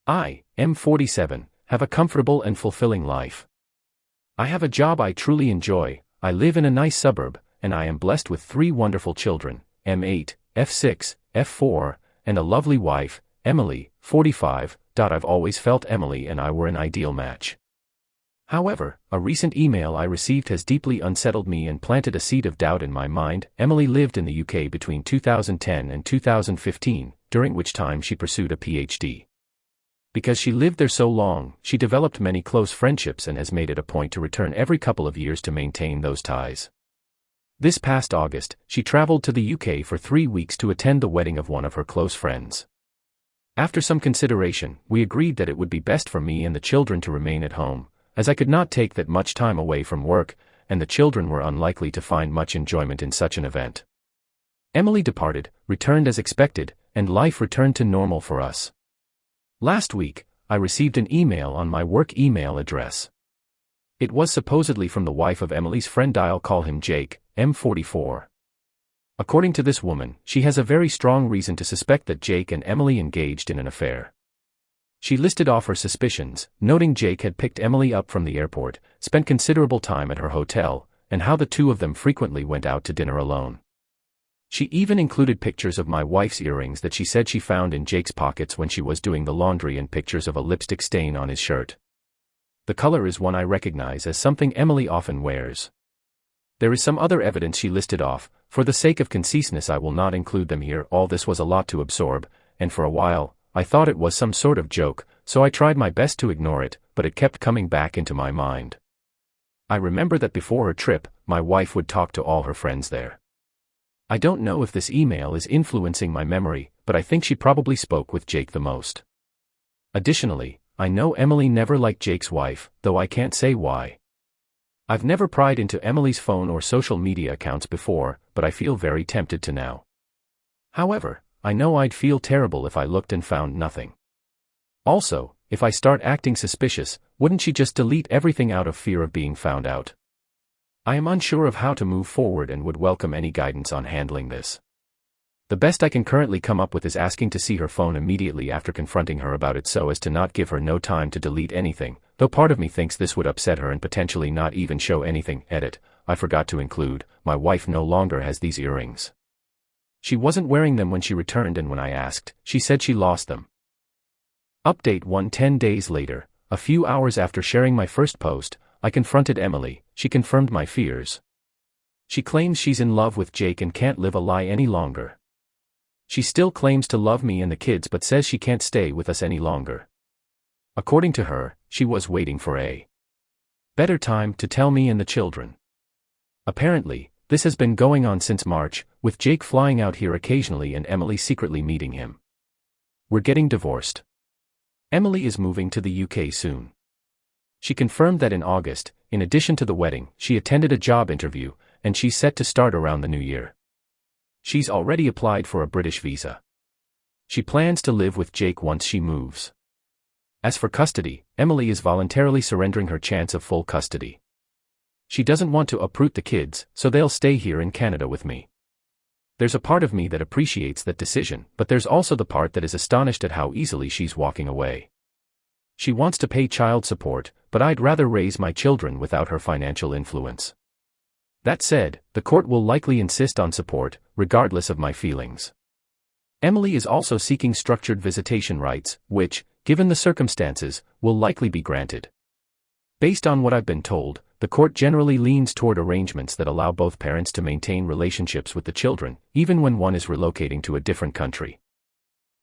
I, M47, have a comfortable and fulfilling life. I have a job I truly enjoy, I live in a nice suburb, and I am blessed with 3 wonderful children, M8, F6, F4, and a lovely wife, Emily, 45. I've always felt Emily and I were an ideal match. However, a recent email I received has deeply unsettled me and planted a seed of doubt in my mind. Emily lived in the UK between 2010 and 2015, during which time she pursued a PhD. Because she lived there so long, she developed many close friendships and has made it a point to return every couple of years to maintain those ties. This past August, she traveled to the UK for 3 weeks to attend the wedding of one of her close friends. After some consideration, we agreed that it would be best for me and the children to remain at home, as I could not take that much time away from work, and the children were unlikely to find much enjoyment in such an event. Emily departed, returned as expected, and life returned to normal for us. Last week, I received an email on my work email address. It was supposedly from the wife of Emily's friend. I'll call him Jake, M44. According to this woman, she has a very strong reason to suspect that Jake and Emily engaged in an affair. She listed off her suspicions, noting Jake had picked Emily up from the airport, spent considerable time at her hotel, and how the two of them frequently went out to dinner alone. She even included pictures of my wife's earrings that she said she found in Jake's pockets when she was doing the laundry and pictures of a lipstick stain on his shirt. The color is one I recognize as something Emily often wears. There is some other evidence she listed off. For the sake of conciseness I will not include them here. All this was a lot to absorb, and for a while, I thought it was some sort of joke, so I tried my best to ignore it, but it kept coming back into my mind. I remember that before her trip, my wife would talk to all her friends there. I don't know if this email is influencing my memory, but I think she probably spoke with Jake the most. Additionally, I know Emily never liked Jake's wife, though I can't say why. I've never pried into Emily's phone or social media accounts before, but I feel very tempted to now. However, I know I'd feel terrible if I looked and found nothing. Also, if I start acting suspicious, wouldn't she just delete everything out of fear of being found out? I am unsure of how to move forward and would welcome any guidance on handling this. The best I can currently come up with is asking to see her phone immediately after confronting her about it so as to not give her no time to delete anything, though part of me thinks this would upset her and potentially not even show anything. Edit, I forgot to include, my wife no longer has these earrings. She wasn't wearing them when she returned, and when I asked, she said she lost them. Update 10 days later, a few hours after sharing my first post, I confronted Emily. She confirmed my fears. She claims she's in love with Jake and can't live a lie any longer. She still claims to love me and the kids but says she can't stay with us any longer. According to her, she was waiting for a better time to tell me and the children. Apparently, this has been going on since March, with Jake flying out here occasionally and Emily secretly meeting him. We're getting divorced. Emily is moving to the UK soon. She confirmed that in August, in addition to the wedding, she attended a job interview, and she's set to start around the new year. She's already applied for a British visa. She plans to live with Jake once she moves. As for custody, Emily is voluntarily surrendering her chance of full custody. She doesn't want to uproot the kids, so they'll stay here in Canada with me. There's a part of me that appreciates that decision, but there's also the part that is astonished at how easily she's walking away. She wants to pay child support, but I'd rather raise my children without her financial influence. That said, the court will likely insist on support, regardless of my feelings. Emily is also seeking structured visitation rights, which, given the circumstances, will likely be granted. Based on what I've been told, the court generally leans toward arrangements that allow both parents to maintain relationships with the children, even when one is relocating to a different country.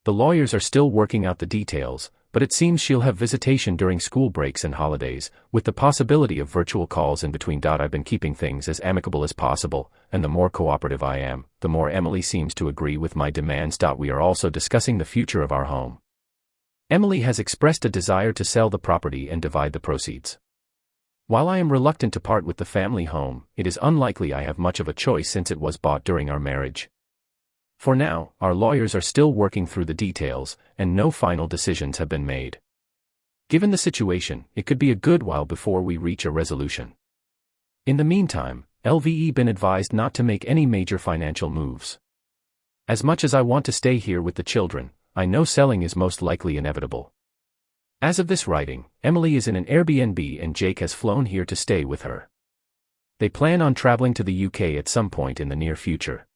The lawyers are still working out the details, but it seems she'll have visitation during school breaks and holidays, with the possibility of virtual calls in between. I've been keeping things as amicable as possible, and the more cooperative I am, the more Emily seems to agree with my demands. We are also discussing the future of our home. Emily has expressed a desire to sell the property and divide the proceeds. While I am reluctant to part with the family home, it is unlikely I have much of a choice since it was bought during our marriage. For now, our lawyers are still working through the details, and no final decisions have been made. Given the situation, it could be a good while before we reach a resolution. In the meantime, LVE been advised not to make any major financial moves. As much as I want to stay here with the children, I know selling is most likely inevitable. As of this writing, Emily is in an Airbnb and Jake has flown here to stay with her. They plan on traveling to the UK at some point in the near future.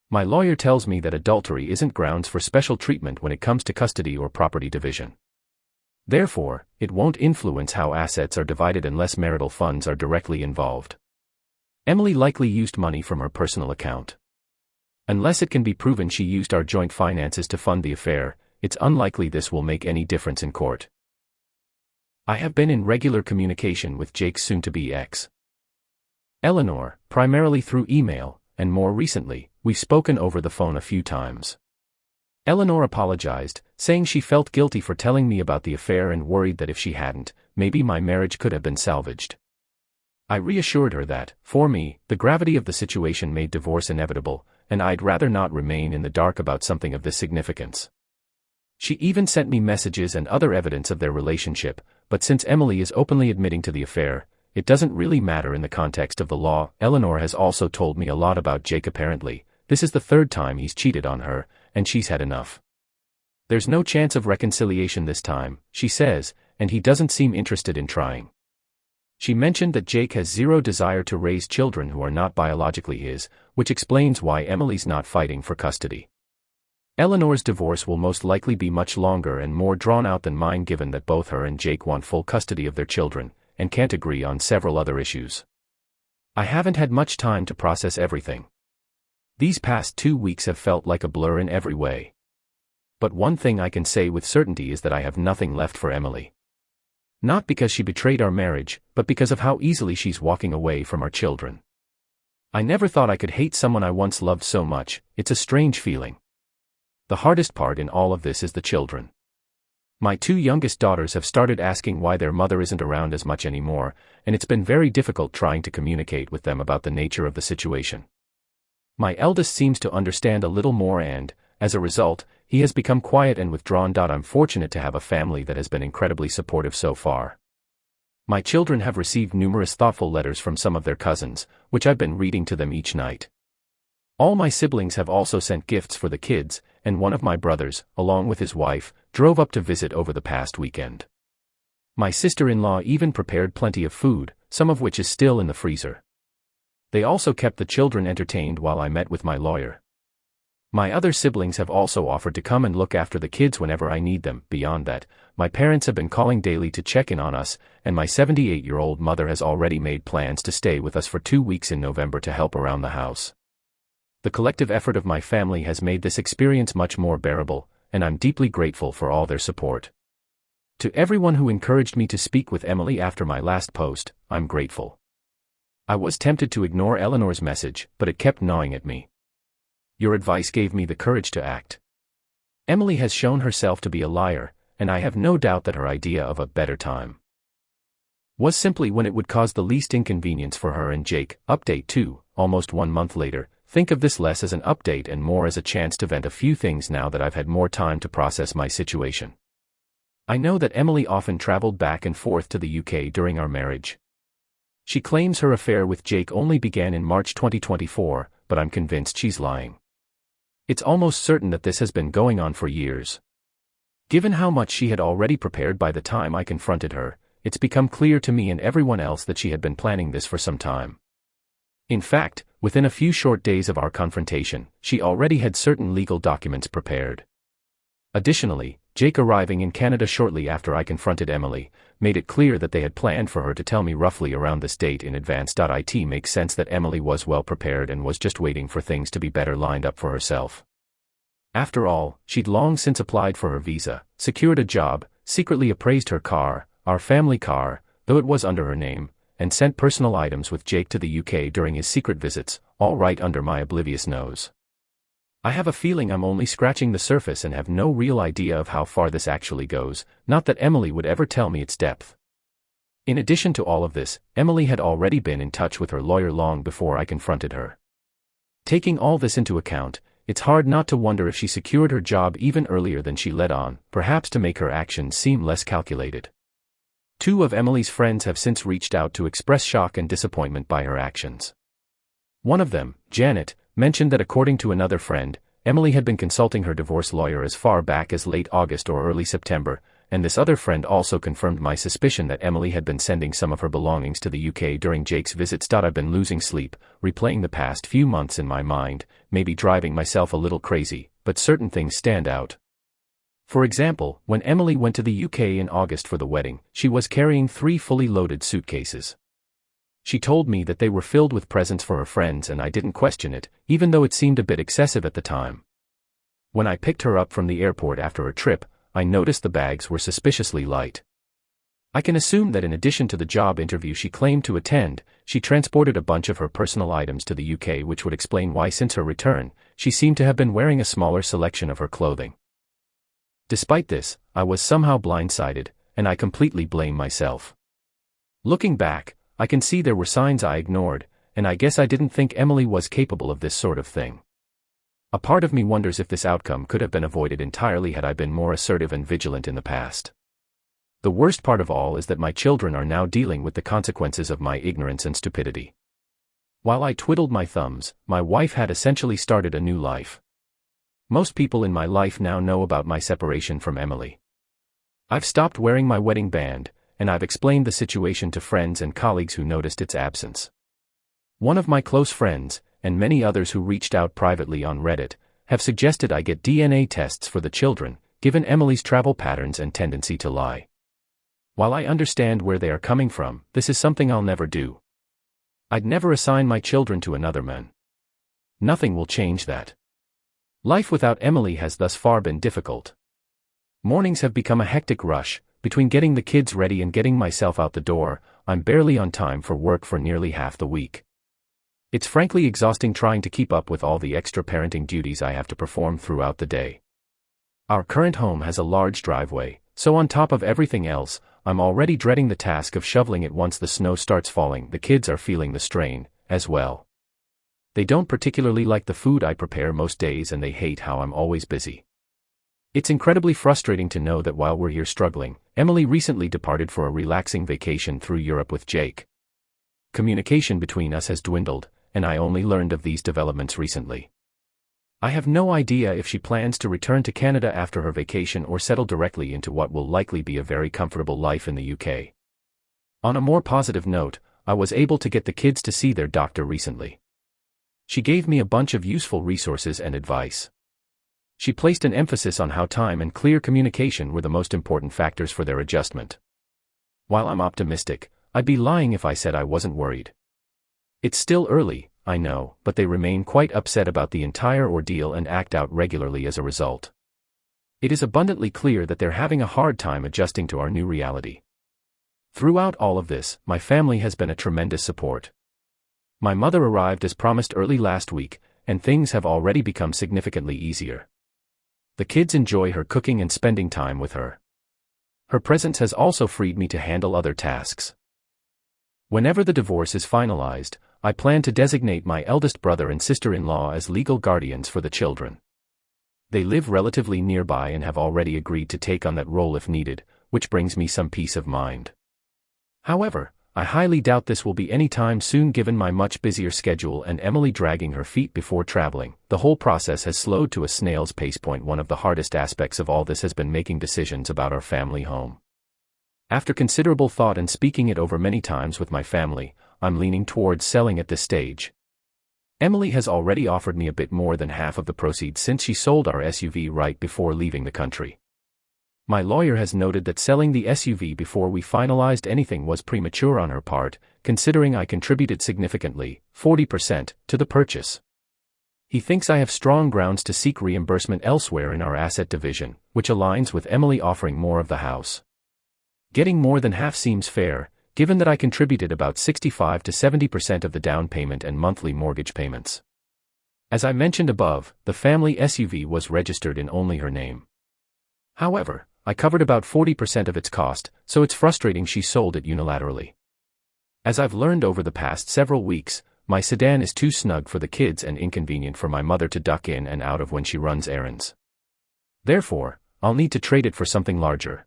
My lawyer tells me that adultery isn't grounds for special treatment when it comes to custody or property division. Therefore, it won't influence how assets are divided unless marital funds are directly involved. Emily likely used money from her personal account. Unless it can be proven she used our joint finances to fund the affair, it's unlikely this will make any difference in court. I have been in regular communication with Jake's soon-to-be ex, Eleanor, primarily through email, and more recently, we've spoken over the phone a few times. Eleanor apologized, saying she felt guilty for telling me about the affair and worried that if she hadn't, maybe my marriage could have been salvaged. I reassured her that, for me, the gravity of the situation made divorce inevitable, and I'd rather not remain in the dark about something of this significance. She even sent me messages and other evidence of their relationship, but since Emily is openly admitting to the affair, it doesn't really matter in the context of the law. Eleanor has also told me a lot about Jake. Apparently, this is the third time he's cheated on her, and she's had enough. There's no chance of reconciliation this time, she says, and he doesn't seem interested in trying. She mentioned that Jake has zero desire to raise children who are not biologically his, which explains why Emily's not fighting for custody. Eleanor's divorce will most likely be much longer and more drawn out than mine, given that both her and Jake want full custody of their children, and can't agree on several other issues. I haven't had much time to process everything. These past 2 weeks have felt like a blur in every way. But one thing I can say with certainty is that I have nothing left for Emily. Not because she betrayed our marriage, but because of how easily she's walking away from our children. I never thought I could hate someone I once loved so much. It's a strange feeling. The hardest part in all of this is the children. My 2 youngest daughters have started asking why their mother isn't around as much anymore, and it's been very difficult trying to communicate with them about the nature of the situation. My eldest seems to understand a little more and, as a result, he has become quiet and withdrawn. I'm fortunate to have a family that has been incredibly supportive so far. My children have received numerous thoughtful letters from some of their cousins, which I've been reading to them each night. All my siblings have also sent gifts for the kids, and one of my brothers, along with his wife, drove up to visit over the past weekend. My sister-in-law even prepared plenty of food, some of which is still in the freezer. They also kept the children entertained while I met with my lawyer. My other siblings have also offered to come and look after the kids whenever I need them. Beyond that, my parents have been calling daily to check in on us, and my 78-year-old mother has already made plans to stay with us for 2 weeks in November to help around the house. The collective effort of my family has made this experience much more bearable, and I'm deeply grateful for all their support. To everyone who encouraged me to speak with Emily after my last post, I'm grateful. I was tempted to ignore Eleanor's message, but it kept gnawing at me. Your advice gave me the courage to act. Emily has shown herself to be a liar, and I have no doubt that her idea of a better time was simply when it would cause the least inconvenience for her and Jake. Update 2, almost 1 month later. Think of this less as an update and more as a chance to vent a few things now that I've had more time to process my situation. I know that Emily often traveled back and forth to the UK during our marriage. She claims her affair with Jake only began in March 2024, but I'm convinced she's lying. It's almost certain that this has been going on for years. Given how much she had already prepared by the time I confronted her, it's become clear to me and everyone else that she had been planning this for some time. In fact, within a few short days of our confrontation, she already had certain legal documents prepared. Additionally, Jake arriving in Canada shortly after I confronted Emily, made it clear that they had planned for her to tell me roughly around this date in advance. It makes sense that Emily was well prepared and was just waiting for things to be better lined up for herself. After all, she'd long since applied for her visa, secured a job, secretly appraised her car, our family car, though it was under her name, and sent personal items with Jake to the UK during his secret visits, all right under my oblivious nose. I have a feeling I'm only scratching the surface and have no real idea of how far this actually goes, not that Emily would ever tell me its depth. In addition to all of this, Emily had already been in touch with her lawyer long before I confronted her. Taking all this into account, it's hard not to wonder if she secured her job even earlier than she let on, perhaps to make her actions seem less calculated. 2 of Emily's friends have since reached out to express shock and disappointment by her actions. One of them, Janet, mentioned that according to another friend, Emily had been consulting her divorce lawyer as far back as late August or early September, and this other friend also confirmed my suspicion that Emily had been sending some of her belongings to the UK during Jake's visits. I've been losing sleep, replaying the past few months in my mind, maybe driving myself a little crazy, but certain things stand out. For example, when Emily went to the UK in August for the wedding, she was carrying 3 fully loaded suitcases. She told me that they were filled with presents for her friends, and I didn't question it, even though it seemed a bit excessive at the time. When I picked her up from the airport after her trip, I noticed the bags were suspiciously light. I can assume that in addition to the job interview she claimed to attend, she transported a bunch of her personal items to the UK, which would explain why since her return, she seemed to have been wearing a smaller selection of her clothing. Despite this, I was somehow blindsided, and I completely blame myself. Looking back, I can see there were signs I ignored, and I guess I didn't think Emily was capable of this sort of thing. A part of me wonders if this outcome could have been avoided entirely had I been more assertive and vigilant in the past. The worst part of all is that my children are now dealing with the consequences of my ignorance and stupidity. While I twiddled my thumbs, my wife had essentially started a new life. Most people in my life now know about my separation from Emily. I've stopped wearing my wedding band, and I've explained the situation to friends and colleagues who noticed its absence. One of my close friends, and many others who reached out privately on Reddit, have suggested I get DNA tests for the children, given Emily's travel patterns and tendency to lie. While I understand where they are coming from, this is something I'll never do. I'd never assign my children to another man. Nothing will change that. Life without Emily has thus far been difficult. Mornings have become a hectic rush. Between getting the kids ready and getting myself out the door, I'm barely on time for work for nearly half the week. It's frankly exhausting trying to keep up with all the extra parenting duties I have to perform throughout the day. Our current home has a large driveway, so on top of everything else, I'm already dreading the task of shoveling it once the snow starts falling. The kids are feeling the strain, as well. They don't particularly like the food I prepare most days, and they hate how I'm always busy. It's incredibly frustrating to know that while we're here struggling, Emily recently departed for a relaxing vacation through Europe with Jake. Communication between us has dwindled, and I only learned of these developments recently. I have no idea if she plans to return to Canada after her vacation or settle directly into what will likely be a very comfortable life in the UK. On a more positive note, I was able to get the kids to see their doctor recently. She gave me a bunch of useful resources and advice. She placed an emphasis on how time and clear communication were the most important factors for their adjustment. While I'm optimistic, I'd be lying if I said I wasn't worried. It's still early, I know, but they remain quite upset about the entire ordeal and act out regularly as a result. It is abundantly clear that they're having a hard time adjusting to our new reality. Throughout all of this, my family has been a tremendous support. My mother arrived as promised early last week, and things have already become significantly easier. The kids enjoy her cooking and spending time with her. Her presence has also freed me to handle other tasks. Whenever the divorce is finalized, I plan to designate my eldest brother and sister-in-law as legal guardians for the children. They live relatively nearby and have already agreed to take on that role if needed, which brings me some peace of mind. However, I highly doubt this will be any time soon given my much busier schedule and Emily dragging her feet before traveling. The whole process has slowed to a snail's pace. One of the hardest aspects of all this has been making decisions about our family home. After considerable thought and speaking it over many times with my family, I'm leaning towards selling at this stage. Emily has already offered me a bit more than half of the proceeds since she sold our SUV right before leaving the country. My lawyer has noted that selling the SUV before we finalized anything was premature on her part, considering I contributed significantly, 40%, to the purchase. He thinks I have strong grounds to seek reimbursement elsewhere in our asset division, which aligns with Emily offering more of the house. Getting more than half seems fair, given that I contributed about 65 to 70% of the down payment and monthly mortgage payments. As I mentioned above, the family SUV was registered in only her name. However, I covered about 40% of its cost, so it's frustrating she sold it unilaterally. As I've learned over the past several weeks, my sedan is too snug for the kids and inconvenient for my mother to duck in and out of when she runs errands. Therefore, I'll need to trade it for something larger.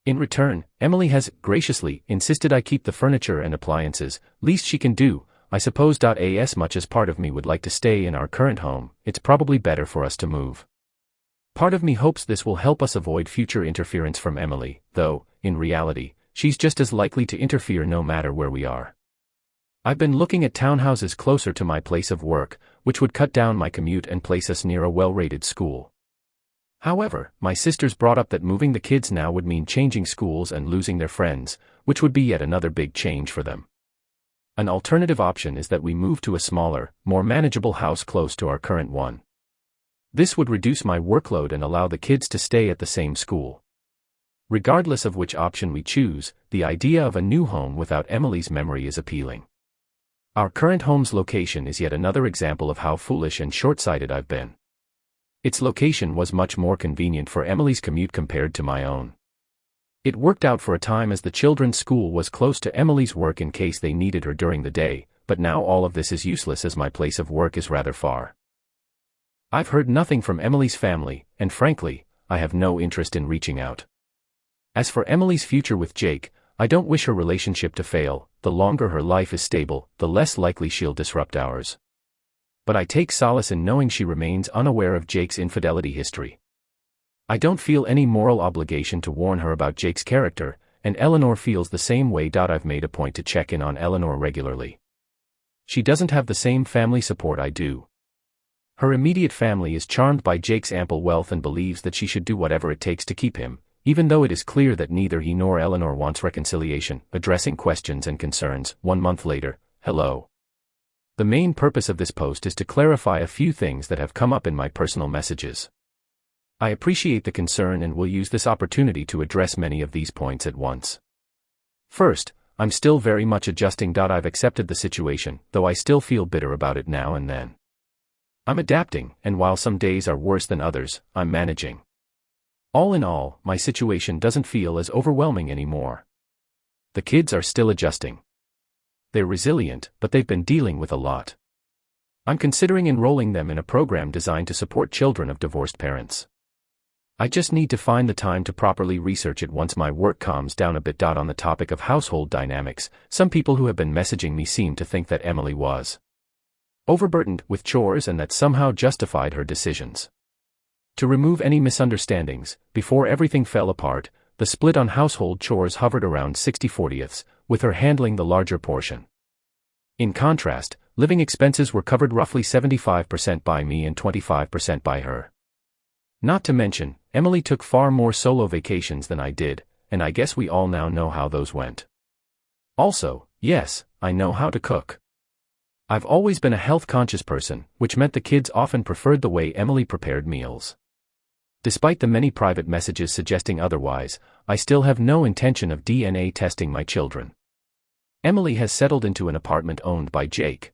In return, Emily has graciously insisted I keep the furniture and appliances, least she can do, I suppose. As much as part of me would like to stay in our current home, it's probably better for us to move. Part of me hopes this will help us avoid future interference from Emily, though, in reality, she's just as likely to interfere no matter where we are. I've been looking at townhouses closer to my place of work, which would cut down my commute and place us near a well-rated school. However, my sisters brought up that moving the kids now would mean changing schools and losing their friends, which would be yet another big change for them. An alternative option is that we move to a smaller, more manageable house close to our current one. This would reduce my workload and allow the kids to stay at the same school. Regardless of which option we choose, the idea of a new home without Emily's memory is appealing. Our current home's location is yet another example of how foolish and short-sighted I've been. Its location was much more convenient for Emily's commute compared to my own. It worked out for a time as the children's school was close to Emily's work in case they needed her during the day, but now all of this is useless as my place of work is rather far. I've heard nothing from Emily's family, and frankly, I have no interest in reaching out. As for Emily's future with Jake, I don't wish her relationship to fail. The longer her life is stable, the less likely she'll disrupt ours. But I take solace in knowing she remains unaware of Jake's infidelity history. I don't feel any moral obligation to warn her about Jake's character, and Eleanor feels the same way. I've made a point to check in on Eleanor regularly. She doesn't have the same family support I do. Her immediate family is charmed by Jake's ample wealth and believes that she should do whatever it takes to keep him, even though it is clear that neither he nor Eleanor wants reconciliation. Addressing questions and concerns. 1 month later, hello. The main purpose of this post is to clarify a few things that have come up in my personal messages. I appreciate the concern and will use this opportunity to address many of these points at once. First, I'm still very much adjusting. I've accepted the situation, though I still feel bitter about it now and then. I'm adapting, and while some days are worse than others, I'm managing. All in all, my situation doesn't feel as overwhelming anymore. The kids are still adjusting. They're resilient, but they've been dealing with a lot. I'm considering enrolling them in a program designed to support children of divorced parents. I just need to find the time to properly research it once my work calms down a bit. On the topic of household dynamics, some people who have been messaging me seem to think that Emily was overburdened with chores and that somehow justified her decisions. To remove any misunderstandings, before everything fell apart, the split on household chores hovered around 60/40, with her handling the larger portion. In contrast, living expenses were covered roughly 75% by me and 25% by her. Not to mention, Emily took far more solo vacations than I did, and I guess we all now know how those went. Also, yes, I know how to cook. I've always been a health-conscious person, which meant the kids often preferred the way Emily prepared meals. Despite the many private messages suggesting otherwise, I still have no intention of DNA testing my children. Emily has settled into an apartment owned by Jake.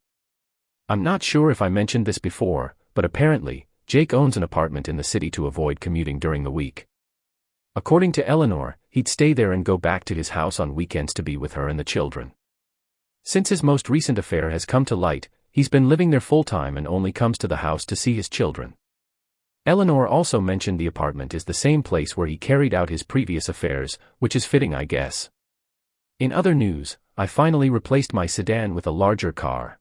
I'm not sure if I mentioned this before, but apparently, Jake owns an apartment in the city to avoid commuting during the week. According to Eleanor, he'd stay there and go back to his house on weekends to be with her and the children. Since his most recent affair has come to light, he's been living there full-time and only comes to the house to see his children. Eleanor also mentioned the apartment is the same place where he carried out his previous affairs, which is fitting, I guess. In other news, I finally replaced my sedan with a larger car.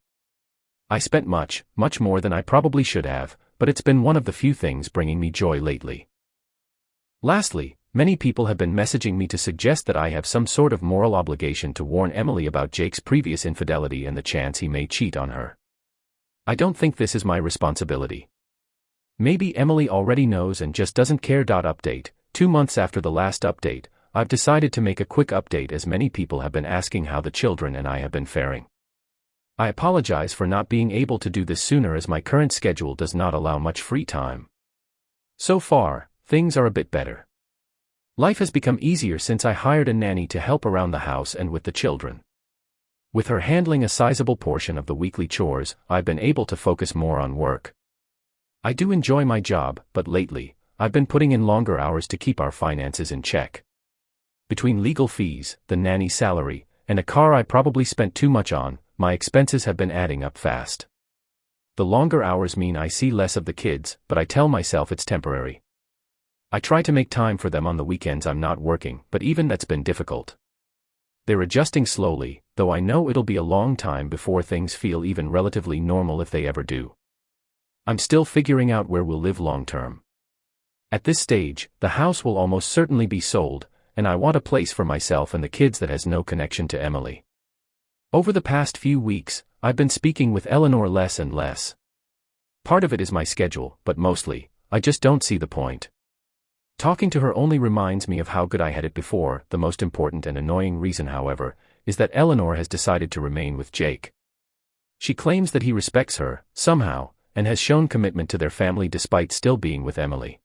I spent much more than I probably should have, but it's been one of the few things bringing me joy lately. Lastly, many people have been messaging me to suggest that I have some sort of moral obligation to warn Emily about Jake's previous infidelity and the chance he may cheat on her. I don't think this is my responsibility. Maybe Emily already knows and just doesn't care. Update: 2 months after the last update, I've decided to make a quick update as many people have been asking how the children and I have been faring. I apologize for not being able to do this sooner as my current schedule does not allow much free time. So far, things are a bit better. Life has become easier since I hired a nanny to help around the house and with the children. With her handling a sizable portion of the weekly chores, I've been able to focus more on work. I do enjoy my job, but lately, I've been putting in longer hours to keep our finances in check. Between legal fees, the nanny salary, and a car I probably spent too much on, my expenses have been adding up fast. The longer hours mean I see less of the kids, but I tell myself it's temporary. I try to make time for them on the weekends I'm not working, but even that's been difficult. They're adjusting slowly, though I know it'll be a long time before things feel even relatively normal if they ever do. I'm still figuring out where we'll live long term. At this stage, the house will almost certainly be sold, and I want a place for myself and the kids that has no connection to Emily. Over the past few weeks, I've been speaking with Eleanor less and less. Part of it is my schedule, but mostly, I just don't see the point. Talking to her only reminds me of how good I had it before. The most important and annoying reason, however, is that Eleanor has decided to remain with Jake. She claims that he respects her, somehow, and has shown commitment to their family despite still being with Emily.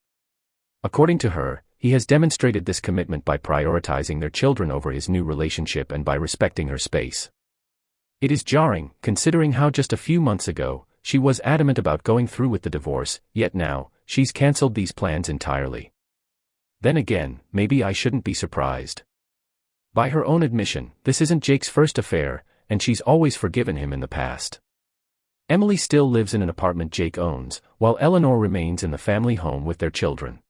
According to her, he has demonstrated this commitment by prioritizing their children over his new relationship and by respecting her space. It is jarring, considering how just a few months ago, she was adamant about going through with the divorce, yet now, she's cancelled these plans entirely. Then again, maybe I shouldn't be surprised. By her own admission, this isn't Jake's first affair, and she's always forgiven him in the past. Emily still lives in an apartment Jake owns, while Eleanor remains in the family home with their children.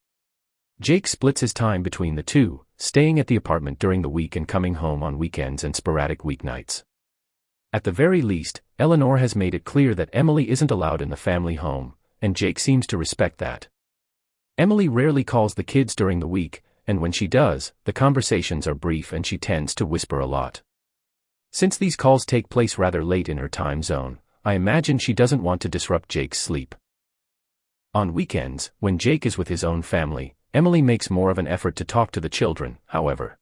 Jake splits his time between the two, staying at the apartment during the week and coming home on weekends and sporadic weeknights. At the very least, Eleanor has made it clear that Emily isn't allowed in the family home, and Jake seems to respect that. Emily rarely calls the kids during the week, and when she does, the conversations are brief and she tends to whisper a lot. Since these calls take place rather late in her time zone, I imagine she doesn't want to disrupt Jake's sleep. On weekends, when Jake is with his own family, Emily makes more of an effort to talk to the children, however.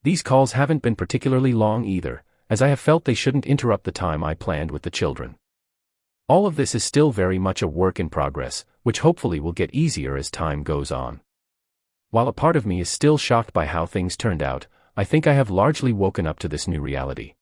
These calls haven't been particularly long either, as I have felt they shouldn't interrupt the time I planned with the children. All of this is still very much a work in progress, which hopefully will get easier as time goes on. While a part of me is still shocked by how things turned out, I think I have largely woken up to this new reality.